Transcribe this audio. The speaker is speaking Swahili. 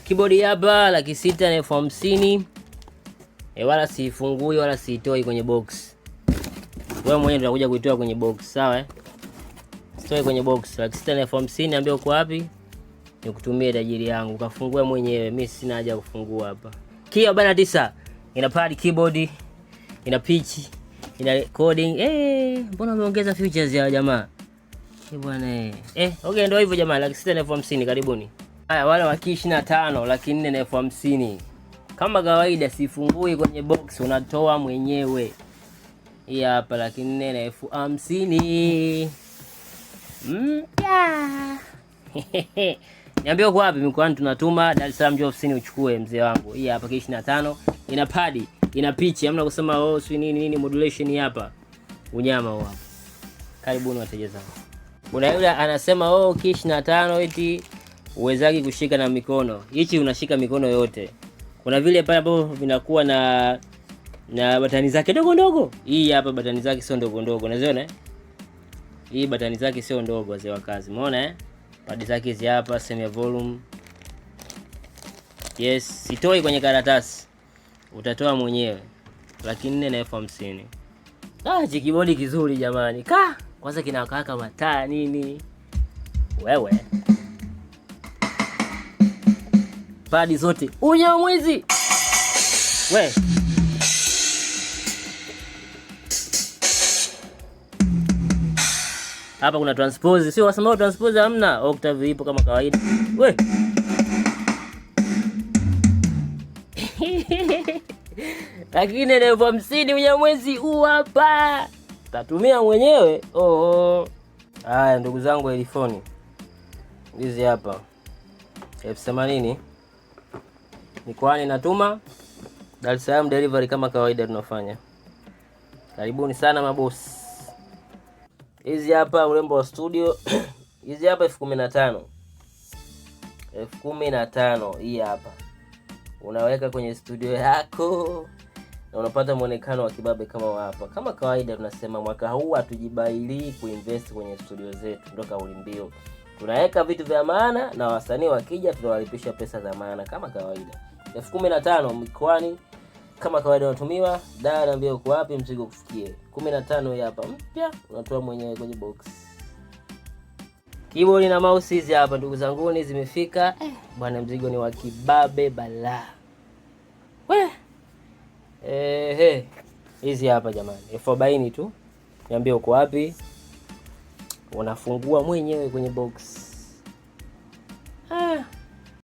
Keyboard hapa 600 na 50,000. Wala siifungui wala siitoi kwenye box. Wewe mwenyewe ndio unakuja kuitoa kwenye box, sawa Sitoi kwenye box. 600 na 50,000 niambia uko wapi? Nikutumie tajiri yangu. Kafungue mwenyewe. Mimi sina haja kufungua hapa. Key 49 ina pad keyboard, ina pitch, ina recording. Mbona umeongeza features ya jamaa? Bwana okay, ndio hivyo jamaa, 600 na 50,000 karibuni. Haya, wale wa key 25 400 na 50,000. Kama kawaida sifungui kwenye box, unatoa mwenyewe. Hii hapa 400 na 50,000. Niambie uko wapi? Mkoani tunatuma Dar es Salaam, njoo ofisini uchukue mzee wangu. Hii hapa key 25 ina pad, ina pitch, hamna kusema si nini modulation hapa. Unyama huo hapa. Karibuni wateja zangu. Kuna yule anasema key 25 eti uwezaji kushika na mikono. Hichi unashika mikono yote. Kuna vile pale ambapo vinakuwa na batani zake ndogo ndogo. Hii hapa batani zake sio ndogo ndogo. Unaziona Hii batani zake sio ndogo wazee wa kazi. Umeona Padi zake hizi hapa, semi volume. Yes, sitoi kwenye karatasi. Utatoa mwenyewe. 400 na 50,000. Kibodi kizuri jamani. Kwanza kinawaka mataa nini. Wewe. Padi zote. Unyamwezi. We. Hapa kuna transpose. Sio wasema transpose hamna. Octave ipo kama kawaida. We. Lakini 50,000 unyamwezi huu hapa. Tatumia mwenyewe. Haya ndugu zangu, headphone. Hizi hapa. 80,000. Mikoani natuma. Dar es Salaam delivery kama kawaida tunafanya. Karibuni sana mabosi. Hizi hapa urembo wa studio. Hizi hapa 15,000. 15,000 hii hapa. Unaweka kwenye studio yako na unapata muonekano wa kibabe kama hapa. Kama kawaida tunasema mwaka huu hatujibaili kuinvest kwenye studio zetu, ndio kauli mbiu. Tunaweka vitu vya maana na wasanii wakija tunawalipisha pesa za maana kama kawaida. 15,000 mikoani kama kawaida unatumiwa. Naambia uko wapi mzigo kufikie. 15,000 hii hapa mpya unatoa mwenyewe kwenye box. Keyboard na mouse hizi hapa ndugu zanguni zimefika. Bwana mzigo ni wa kibabe bala. Hizi hapa jamani. 40 tu. Niambie uko wapi. Unafungua mwenyewe kwenye box.